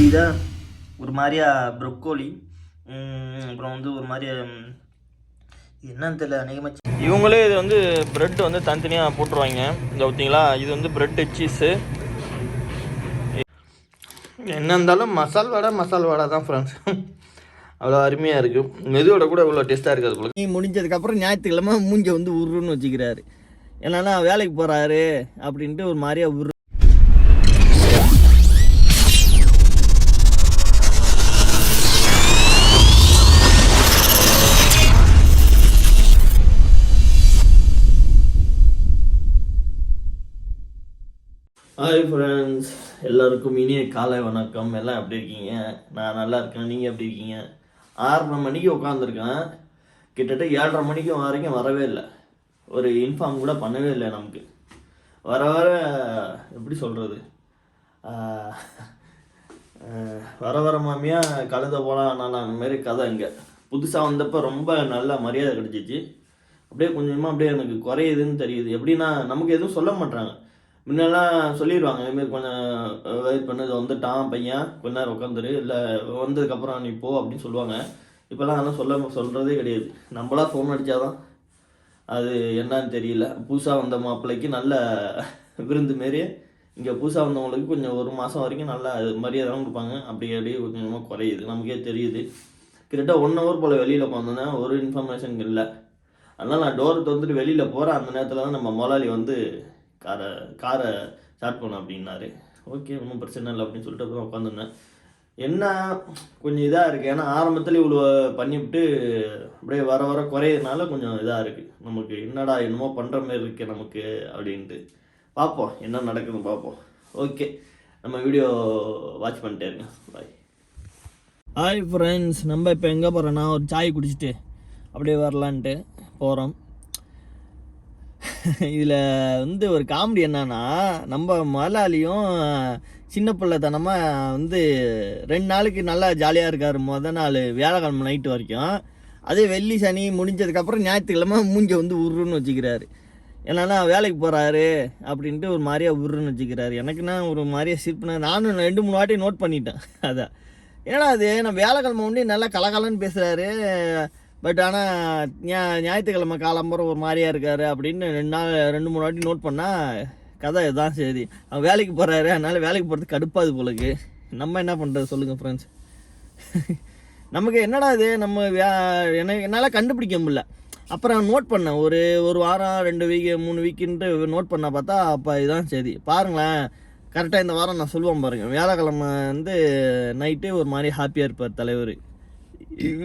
தெரியுதா? ஒரு மாதிரியா ப்ரொக்கோலி, அப்புறம் வந்து ஒரு மாதிரியா என்னன்னு தெரியல அநேகமாக. இவங்களே இது வந்து ப்ரெட் வந்து தனித்தனியாக போட்டுருவாங்க. இந்த பார்த்தீங்களா, இது வந்து ப்ரெட்டு சீஸு. என்ன இருந்தாலும் மசால் வடை தான் ஃப்ரெண்ட்ஸ். அவ்வளோ அருமையாக இருக்குது. மெதுவோட கூட இவ்வளோ டேஸ்ட்டாக இருக்காது போல. நீ முடிஞ்சதுக்கப்புறம் ஞாயிற்றுக்கிழமை மூஞ்சை வந்து உருன்னு வச்சுக்கிறாரு. என்னன்னா வேலைக்கு போகிறாரு அப்படின்ட்டு ஒரு மாதிரியா உரு. ஹாய் ஃப்ரெண்ட்ஸ், எல்லாருக்கும் இனிய காலை வணக்கம். எல்லாம் எப்படி இருக்கீங்க? நான் நல்லா இருக்கேன். நீங்கள் எப்படி இருக்கீங்க? 6:30 மணிக்கு உட்காந்துருக்கேன். கிட்டத்தட்ட 7:30 மணிக்கு வரைக்கும் வரவே இல்லை. ஒரு இன்ஃபார்ம் கூட பண்ணவே இல்லை நமக்கு. வர வர எப்படி சொல்கிறது, வர மாமியாக கழுத போகலாம். நான் அந்த மாதிரி கதை இங்கே புதுசாக வந்தப்போ ரொம்ப நல்ல மரியாதை கிடச்சிச்சு. அப்படியே கொஞ்சமாக அப்படியே எனக்கு குறையுதுன்னு தெரியுது. எப்படின்னா நமக்கு எதுவும் சொல்ல மாட்டாங்க. முன்னெல்லாம் சொல்லிடுவாங்க, இதுமாரி கொஞ்சம் வெயிட் பண்ணது வந்துட்டான் பையன், கொஞ்ச நேரம் உட்காந்துரு, இல்லை வந்ததுக்கப்புறம் நீ போ அப்படின்னு சொல்லுவாங்க. இப்போல்லாம் அதெல்லாம் சொல்கிறதே கிடையாது. நம்மளா ஃபோன் அடித்தாதான் அது என்னன்னு தெரியல. புதுசாக வந்த மாப்பிள்ளைக்கு நல்ல விருந்து மாரி இங்கே புதுசாக வந்தவங்களுக்கு கொஞ்சம் 1 மாதம் வரைக்கும் நல்லா மரியாதைலாம் கொடுப்பாங்க. அப்படியே கொஞ்சமாக குறையுது, நமக்கே தெரியுது. கிட்டத்தட்ட 1 ஹவர் போல் வெளியில் உட்காந்துருந்தேன், ஒரு இன்ஃபர்மேஷன் இல்லை. அதனால் நான் டோரை திறந்துட்டு வெளியில் போகிறேன். அந்த நேரத்தில் தான் நம்ம முதலாளி வந்து காரை ஸ்டார்ட் பண்ணோம் அப்படின்னாரு. ஓகே, ஒன்றும் பிரச்சனை இல்லை அப்படின்னு சொல்லிட்டு அப்புறம் உட்காந்துருந்தேன். என்ன கொஞ்சம் இதாக இருக்குது, ஏன்னா ஆரம்பத்தில் இவ்வளோ பண்ணிவிட்டு அப்படியே வர குறையிறதுனால கொஞ்சம் இதாக இருக்குது நமக்கு. என்னடா என்னமோ பண்ணுற மாதிரி இருக்கு நமக்கு அப்படின்ட்டு. பார்ப்போம் என்ன நடக்குதுன்னு பார்ப்போம். ஓகே, நம்ம வீடியோ வாட்ச் பண்ணிட்டே இருங்க. பாய். ஹாய் ஃப்ரெண்ட்ஸ், நம்ம இப்போ எங்கே போகிறோன்னா ஒரு சாய் குடிச்சிட்டு அப்படியே வரலான்ட்டு போகிறோம். இதில் வந்து ஒரு காமெடி என்னன்னா, நம்ம முதலாளியும் சின்ன பிள்ளைத்தனமாக வந்து 2 நாளைக்கு நல்லா ஜாலியாக இருக்கார். நாள் வியாழக்கிழமை நைட்டு வரைக்கும். அதே வெள்ளி சனி முடிஞ்சதுக்கப்புறம் ஞாயிற்றுக்கிழமை மூஞ்சை வந்து உருன்னு வச்சுக்கிறாரு. என்னன்னா வேலைக்கு போகிறாரு அப்படின்ட்டு ஒரு மாதிரியா உருன்னு வச்சுக்கிறாரு. எனக்குன்னா ஒரு மாதிரியா சிரிப்புனா, நானும் 2-3 வாட்டி நோட் பண்ணிட்டேன். அதான் ஏன்னா அது நான் வியாழக்கிழமை ஒன்றே நல்லா கலகலன்னு பேசுகிறாரு. பட் ஆனால் ஞாயிற்றுக்கிழமை காலம்புற ஒரு மாதிரியாக இருக்கார் அப்படின்னு 2-3 வாட்டி நோட் பண்ணால் கதை இதுதான். சரி, அவன் வேலைக்கு போகிறாரு, அதனால் வேலைக்கு போகிறதுக்கு கடுப்பாது போலக்கு. நம்ம என்ன பண்ணுறது சொல்லுங்கள் ஃப்ரெண்ட்ஸ். நமக்கு என்னடா இது, நம்ம என்னால் கண்டுபிடிக்க முடியல. அப்புறம் நோட் பண்ணேன், ஒரு வாரம் 2 வீக் 3 வீக்குன்ட்டு நோட் பண்ண பார்த்தா அப்போ இதுதான். சரி பாருங்களேன், கரெக்டாக இந்த வாரம் நான் சொல்லுவேன் பாருங்கள். வியாழக்கிழமை வந்து நைட்டு ஒரு மாதிரி ஹாப்பியாக இருப்பார் தலைவர்.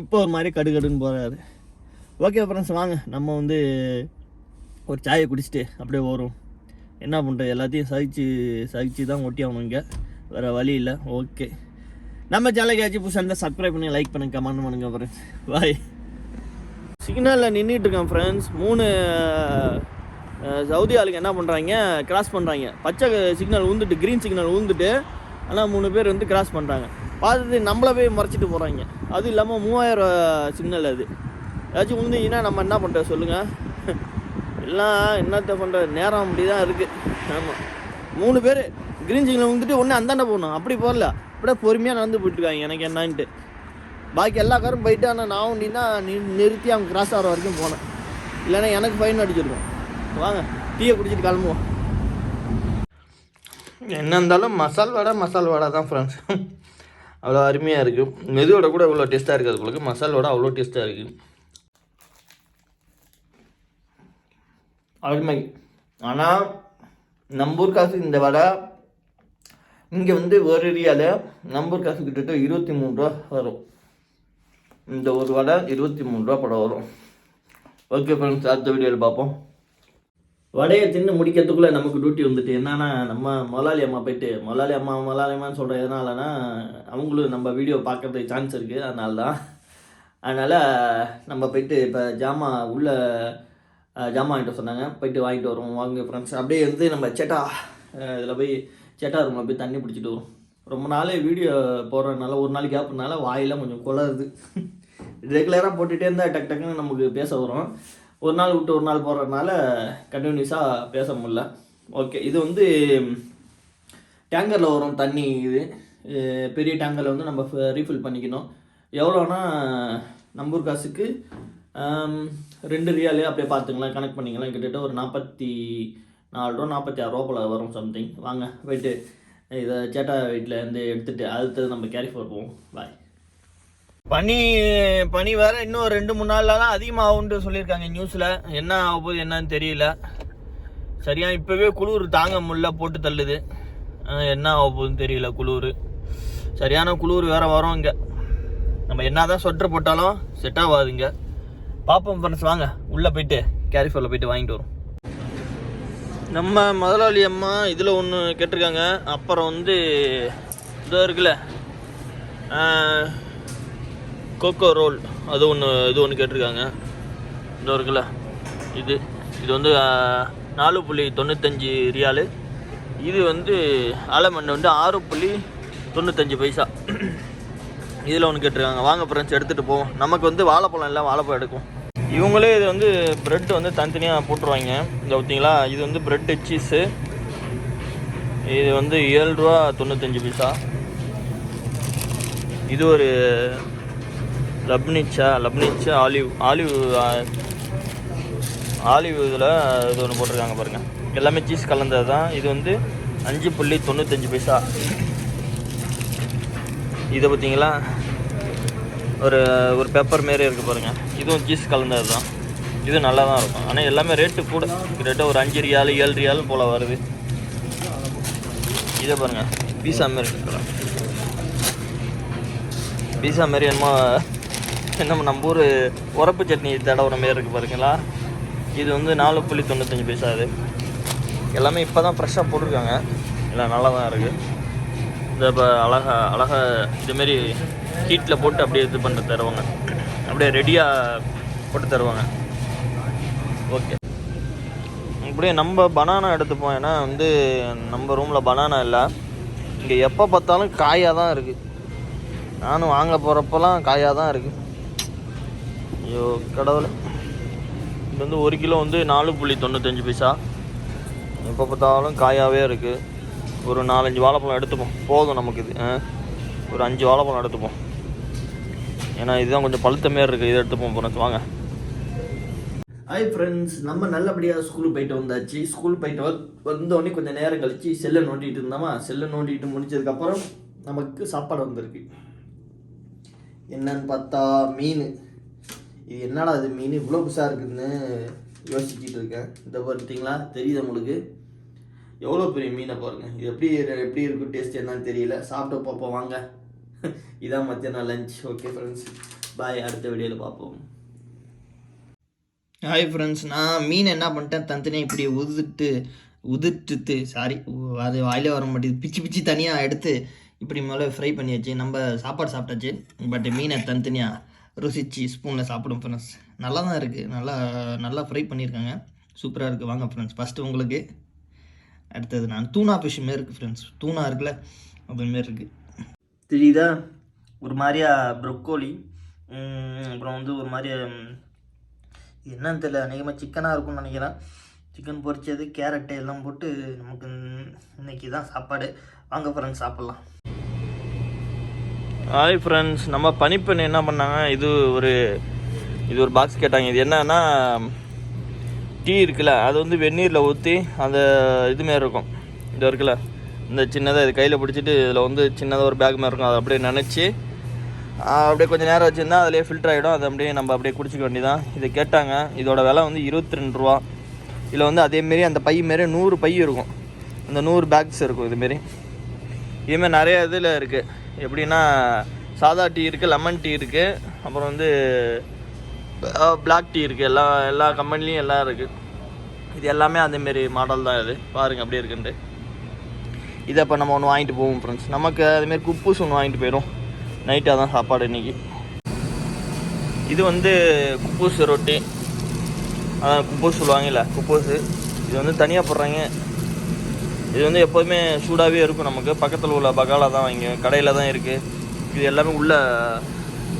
இப்போ ஒரு மாதிரி கடுன்னு போகிறாரு. ஓகே ஃப்ரெண்ட்ஸ், வாங்க நம்ம வந்து ஒரு சாயை குடிச்சிட்டு அப்படியே வரும். என்ன பண்ணுறது, எல்லாத்தையும் சகிச்சு தான் ஒட்டி ஆகணும் இங்கே, வேறு வழி இல்லை. ஓகே, நம்ம சேனலுக்கு ஏதாச்சும் புதுசாக இருந்தால் சப்ஸ்கிரைப் பண்ணி லைக் பண்ணுங்க, கமெண்ட் பண்ணுங்க ஃப்ரெண்ட்ஸ். பாய். சிக்னலில் நின்றுட்டுருக்கேன் ஃப்ரெண்ட்ஸ். 3 சவுதி ஆளுங்க என்ன பண்ணுறாங்க, கிராஸ் பண்ணுறாங்க. பச்சை சிக்னல் ஊந்துட்டு, க்ரீன் சிக்னல் ஊந்துட்டு, ஆனால் 3 பேர் வந்து கிராஸ் பண்ணுறாங்க. பார்த்துட்டு நம்மளை போய் மறைச்சிட்டு போகிறாங்க. அதுவும் இல்லாமல் 3000 சிக்னல் அது. ஏதாச்சும் உழுந்தீங்கன்னா நம்ம என்ன பண்ணுறது சொல்லுங்கள். எல்லாம் என்னத்தை பண்ணுறது, நேரம் அப்படி தான் இருக்குது. ஆமாம், 3 பேர் க்ரீன் சிக்னல் வந்துட்டு ஒன்று அந்தாண்ட போகணும், அப்படி போகல, அப்படியே பொறுமையாக நடந்து போயிட்டுருக்காங்க. எனக்கு என்னான்ட்டு பாக்கி எல்லா காரும் போயிட்டு, ஆனால் நான் ஒன்றினா நிறுத்தி அவங்க கிராஸ் ஆகிற வரைக்கும் போனேன். இல்லைன்னா எனக்கு ஃபைன் அடிச்சிருக்கோம். வாங்க டீயை குடிச்சிட்டு கிளம்புவோம். என்ன இருந்தாலும் மசால் வடை தான் ஃப்ரெண்ட்ஸ். அவ்வளோ அருமையாக இருக்குது. மெதுவோட கூட இவ்வளோ டேஸ்ட்டாக இருக்காது போல. மசால் வடை அவ்வளோ டேஸ்ட்டாக இருக்குது, அருமை. ஆனால் நம்ம ஊர் காசு இந்த வடை இங்கே வந்து ஒரு ஏரியாவில் நம்ம ஊர் காசு கிட்டத்தட்ட 23 ரூபா வரும். இந்த ஒரு வடை 23 ரூபா படம் வரும். ஓகே ஃப்ரெண்ட்ஸ், அடுத்த வீடியோவில் பார்ப்போம். வடையை தின்னு முடிக்கிறதுக்குள்ளே நமக்கு டியூட்டி வந்துட்டு. என்னன்னா, நம்ம முதலாளி அம்மா போயிட்டு முதலாளி அம்மான்னு சொல்கிற எதனாலனா, அவங்களும் நம்ம வீடியோ பார்க்குறதுக்கு சான்ஸ் இருக்குது. அதனால் நம்ம போயிட்டு இப்போ ஜாமான் வாங்கிட்டு சொன்னாங்க, போயிட்டு வாங்கிட்டு வருவோம். வாங்க ஃப்ரெண்ட்ஸ். அப்படியே வந்து நம்ம இதில் போய் ரூமில் போய் தண்ணி பிடிச்சிட்டு வரும். ரொம்ப நாள் வீடியோ போடுறதுனால, ஒரு நாள் கேப்புனால வாயெல்லாம் கொஞ்சம் குளருது. ரெகுலராக போட்டுகிட்டே இருந்தால் டக்குன்னு நமக்கு பேச வரும். ஒரு நாள் விட்டு ஒரு நாள் போடுறதுனால கண்டினியூஸாக பேச முடியல. ஓகே, இது வந்து டேங்கரில் வரும் தண்ணி. இது பெரிய டேங்கரில் வந்து நம்ம ரீஃபில் பண்ணிக்கணும். எவ்வளோனா நம்பூர் காசுக்கு 2 ரியாலே அப்படியே பார்த்துக்கலாம், கனெக்ட் பண்ணிக்கலாம். கிட்டத்தட்ட ஒரு 44 ரூபா 46 ரூபா போல் வரும் சம்திங். வாங்க போய்ட்டு இதை சேட்டா வீட்டில் இருந்து எடுத்துகிட்டு அடுத்தது நம்ம கேரி ஃபார் போவோம். பாய். பனி வேறு இன்னும் 2-3 நாள்லாம் அதிகமாகும்னு சொல்லியிருக்காங்க நியூஸில். என்ன ஆக போகுது என்னன்னு தெரியல. சரியாக இப்போவே குளிர் தாங்க முடியல, போட்டு தள்ளுது. என்ன ஆக போகுதுன்னு தெரியல. குளிர் சரியான குளிர் வேறு வரும் இங்கே. நம்ம என்ன தான் ஸ்வெட்டர் போட்டாலும் செட் ஆகாதுங்க. பார்ப்போம் ஃப்ரெண்ட்ஸ், வாங்க உள்ளே போயிட்டு கேரிஃபோரில் போயிட்டு வாங்கிட்டு வரும். நம்ம முதலாளி அம்மா இதில் ஒன்று கேட்டிருக்காங்க. அப்புறம் வந்து இதோ இருக்குல்ல கோகோ ரோல், அது ஒன்று கேட்டிருக்காங்க. இதோ இருக்குல்ல இது வந்து 4.95 ரியாலு. இது வந்து ஆலமண்ணு வந்து 6.95 பைசா. இதில் ஒன்று கேட்டிருக்காங்க. வாங்க ஃப்ரெண்ட்ஸ் எடுத்துகிட்டு போவோம். நமக்கு வந்து வாழைப்பழம் இல்லை, வாழைப்பழம் எடுக்கும். இவங்களே இது வந்து ப்ரெட் வந்து தனித்தனியாக போட்டுருவாங்க. இந்த பார்த்தீங்களா, இது வந்து ப்ரெட்டு சீஸு. இது வந்து 7.95 பைசா. இது ஒரு லப்னிச்சா ஆலிவ் இதில் இது ஒன்று போட்டிருக்காங்க பாருங்கள். எல்லாமே சீஸ் கலந்தது தான். இது வந்து 5.95 பைசா. இதை பார்த்தீங்களா, ஒரு பெப்பர் மாரி இருக்குது பாருங்கள். இதுவும் சீஸ் கலந்தது தான். இது நல்லா தான் இருக்கும். ஆனால் எல்லாமே ரேட்டு கூட, கிட்டத்தட்ட ஒரு 5 ரியால் 7 ரியால் போல் வருது. இதை பாருங்கள், பீஸா மாரி இருக்குங்களா, பீஸா மாரி என்னமோ நம்ம ஊர் உரப்பு சட்னி தடவுற மாரி இருக்குது பாருங்களா. இது வந்து 4.95 பைசா. அது எல்லாமே இப்போ தான் ஃப்ரெஷ்ஷாக போட்டிருக்காங்க. எல்லாம் நல்லா தான் இருக்குது. இந்த இப்போ அழகாக இதுமாரி ஹீட்டில் போட்டு அப்படியே இது பண்ணி தருவாங்க. அப்படியே ரெடியாக போட்டு தருவாங்க. ஓகே, இப்படியே நம்ம பனானா எடுத்துப்போம். ஏன்னா வந்து நம்ம ரூமில் பனானா இல்லை. இங்கே எப்போ பார்த்தாலும் காயாக தான் இருக்குது. நானும் வாங்க போகிறப்பெல்லாம் காயாக தான் இருக்குது. ஐயோ கடவுளை. இது வந்து 1 கிலோ வந்து 4.95 பைசா. எப்போ பார்த்தாலும் காயாகவே இருக்குது. ஒரு 4-5 வாழைப்பழம் எடுத்துப்போம், போதும் நமக்கு. இது ஒரு 5 வாழைப்பழம் எடுத்துப்போம். ஏன்னா இதுதான் கொஞ்சம் பழுத்த மாரி இருக்குது. இதை எடுத்துப்போம் ஃப்ரெண்ட்ஸ், வாங்க. ஹாய் ஃப்ரெண்ட்ஸ், நம்ம நல்லபடியாக ஸ்கூலுக்கு போயிட்டு வந்தாச்சு. ஸ்கூல் போயிட்டு வந்தோடனே கொஞ்சம் நேரம் கழித்து செல்லை நோண்டிகிட்டு இருந்தோமா. செல்லை நோண்டிட்டு முடிச்சதுக்கப்புறம் நமக்கு சாப்பாடு வந்திருக்கு. என்னன்னு பார்த்தா மீன். இது என்னடா இது மீன் இவ்வளோ புதுசாக இருக்குதுன்னு யோசிச்சுட்டு இருக்கேன். இதை பார்த்தீங்களா, தெரியுது உங்களுக்கு எவ்வளோ பெரிய மீனை பாருங்கள். இது எப்படி இருக்கும், டேஸ்ட் என்னன்னு தெரியல. சாப்பிட்டு பார்ப்போம் வாங்க. இதான் மத்தியானம் லஞ்ச். ஓகே ஃப்ரெண்ட்ஸ், பாய். அடுத்த வீடியோவில் பார்ப்போம். ஹாய் ஃப்ரெண்ட்ஸ், நான் மீன் என்ன பண்ணிட்டேன், தனித்தனியாக இப்படி உதிர்த்துட்டு அது வாயிலே வர மாட்டேங்குது. பிச்சு தனியாக எடுத்து இப்படி மேலே ஃப்ரை பண்ணியாச்சு. நம்ம சாப்பாடு சாப்பிட்டாச்சு. பட் மீனை தனித்தனியாக ருசிச்சு ஸ்பூனில் சாப்பிடும் ஃப்ரெண்ட்ஸ். நல்லா தான் இருக்குது. நல்லா ஃப்ரை பண்ணியிருக்காங்க. சூப்பராக இருக்குது. வாங்க ஃப்ரெண்ட்ஸ், ஃபஸ்ட்டு உங்களுக்கு. அடுத்தது நான் தூணா ஃபிஷ் மாரி இருக்குது ஃப்ரெண்ட்ஸ். தூணா இருக்குல்ல, அதுமாரி இருக்குது. தெரியுதா, ஒரு மாதிரியா ப்ரொக்கோலி. அப்புறம் வந்து ஒரு மாதிரியா என்னன்னு தெரியல, அநேகமாக சிக்கனாக இருக்கும்னு நினைக்கிறேன். சிக்கன் பொரிச்சது, கேரட்டு எல்லாம் போட்டு நமக்கு இன்றைக்கி தான் சாப்பாடு. வாங்க ஃப்ரெண்ட்ஸ், சாப்பிட்லாம். ஹாய் ஃப்ரெண்ட்ஸ், நம்ம பனிப்பெண் என்ன பண்ணாங்க, இது ஒரு பாக்ஸ் கேட்டாங்க. இது என்னன்னா, டீ இருக்குல்ல, அது வந்து வெந்நீரில் ஊற்றி அந்த இதுமாரி இருக்கும். இது இருக்குல்ல, இந்த சின்னதாக இது கையில் பிடிச்சிட்டு இதில் வந்து சின்னதாக ஒரு பேக் மாதிரி இருக்கும். அதை அப்படியே நினச்சி அப்படியே கொஞ்சம் நேரம் வச்சுருந்தா அதிலே ஃபில்டர் ஆகிடும். அதை நம்ம அப்படியே குடிச்சிக்க வேண்டியதான். இதை கேட்டாங்க. இதோட விலை வந்து 22 ரூபா. இதில் வந்து அதேமாரி அந்த பை மாரி 100 பை இருக்கும். அந்த 100 பேக்ஸ் இருக்கும். இதுமாரி இதுமாரி நிறைய இதில் இருக்குது. எப்படின்னா, சாதா டீ இருக்குது, லெமன் டீ இருக்குது, அப்புறம் வந்து பிளாக் டீ இருக்குது. எல்லா கம்பெனிலையும் எல்லாம் இருக்குது. இது எல்லாமே அதேமாரி மாடல் தான். இது பாருங்கள் அப்படியே இருக்குன்ட்டு. இதை இப்போ நம்ம ஒன்று வாங்கிட்டு போவோம் ஃப்ரெண்ட்ஸ். நமக்கு அதுமாரி குப்பூஸ் ஒன்று வாங்கிட்டு போயிடும். நைட்டாக தான் சாப்பாடு இன்றைக்கி. இது வந்து குப்பூஸ் ரொட்டி, அதான் குப்பூஸ் சொல்லுவாங்கல்ல, குப்பூஸு. இது வந்து தனியாக போடுறாங்க. இது வந்து எப்போதுமே சூடாகவே இருக்கும். நமக்கு பக்கத்தில் உள்ள பகாலா தான் வாங்கி, கடையில் தான் இருக்குது. இது எல்லாமே உள்ளே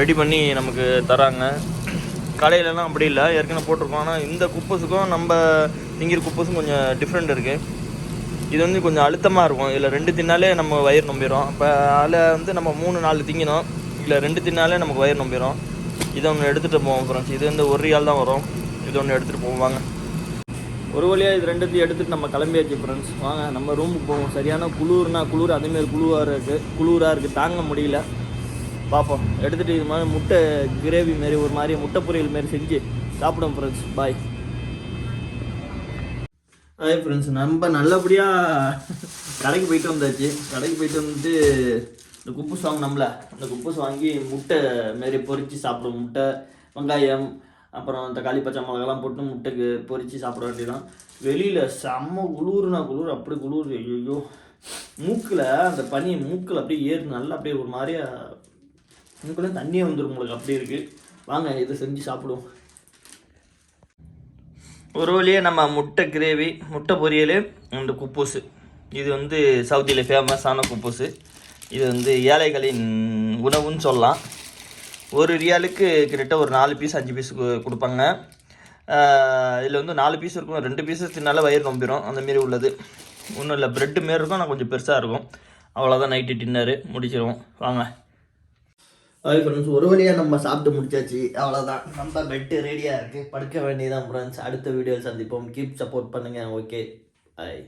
ரெடி பண்ணி நமக்கு தராங்க. கடையிலலாம் அப்படி இல்லை, ஏற்கனவே போட்டிருக்கோம். ஆனால் இந்த குப்பஸுக்கும் நம்ம திங்கிற குப்பஸும் கொஞ்சம் டிஃப்ரெண்ட் இருக்குது. இது வந்து கொஞ்சம் அழுத்தமாக இருக்கும். இதில் 2 தின்னாலே நம்ம வயிறு நம்பிடும். இப்போ அதில் வந்து நம்ம 3-4 திங்கணும். இல்லை 2 தின்னாலே நமக்கு வயிறு நம்பிடும். இதை ஒன்று எடுத்துகிட்டு போவோம் ஃப்ரெண்ட்ஸ். இது வந்து 1 ரியால் தான் வரும். இது ஒன்று எடுத்துகிட்டு போவோம் வாங்க. ஒரு வழியாக இது 2த்தையும் எடுத்துகிட்டு நம்ம கிளம்பியாச்சு ஃப்ரெண்ட்ஸ். வாங்க நம்ம ரூமுக்கு போவோம். சரியான குளிர் அதேமாரி குளிராக இருக்குது தாங்க முடியல. பார்ப்போம். எடுத்துகிட்டு இது மாதிரி முட்டை கிரேவி மாரி ஒரு மாதிரி முட்டை பொரியல் மாரி செஞ்சு சாப்பிடுவோம் ஃப்ரெண்ட்ஸ். பாய். ஹாய் ஃப்ரெண்ட்ஸ், நம்ம நல்லபடியாக கடைக்கு போயிட்டு வந்தாச்சு. கடைக்கு போயிட்டு வந்துட்டு இந்த குப்பூஸ் வாங்கினோம்ல, அந்த குப்பூஸ் வாங்கி முட்டை மாரி பொரித்து சாப்பிடுவோம். முட்டை, வெங்காயம், அப்புறம் தக்காளி, பச்சை மிளகாலாம் போட்டு முட்டைக்கு பொரித்து சாப்பிட வேண்டியதான். வெளியில் செம்ம குளிர், அப்படி குளிர். ஐயோ, மூக்கில் அந்த பனி மூக்கில் அப்படியே ஏறு நல்லா அப்படியே ஒரு மாதிரியா மூக்கில் தண்ணியே வந்துடும் உங்களுக்கு. அப்படி இருக்குது. வாங்க இதை செஞ்சு சாப்பிடுவோம். ஒரு வழியே நம்ம முட்டை கிரேவி, முட்டை பொரியல், இந்த குப்பூஸு. இது வந்து சவுதியில் ஃபேமஸான குப்பூஸு. இது வந்து ஏழைகளின் உணவுன்னு சொல்லலாம். 1 ரியாலுக்கு கிட்டத்தட்ட ஒரு 4 பீஸ் 5 பீஸ் கொடுப்பாங்க. இதில் வந்து 4 பீஸ் இருக்கும். 2 பீஸஸ் தின்னால வயிறு நம்பிடும். அந்தமாரி உள்ளது. ஒன்றும் இல்லை, ப்ரெட்டு மாரி இருக்கும், ஆனால் கொஞ்சம் பெருசாக இருக்கும். அவ்வளோதான். நைட்டு டின்னரு முடிச்சிடுவோம் வாங்க. ஹாய் ஃப்ரெண்ட்ஸ், ஒரு வழியாக நம்ம சாப்பிட்டு முடிச்சாச்சு. அவ்வளோதான், நம்ம பெட்டு ரெடியாக இருக்குது. படுக்க வேண்டியதான் ஃப்ரெண்ட்ஸ். அடுத்த வீடியோ சந்திப்போம். கீப் சப்போர்ட் பண்ணுங்கள். ஓகே, பாய்.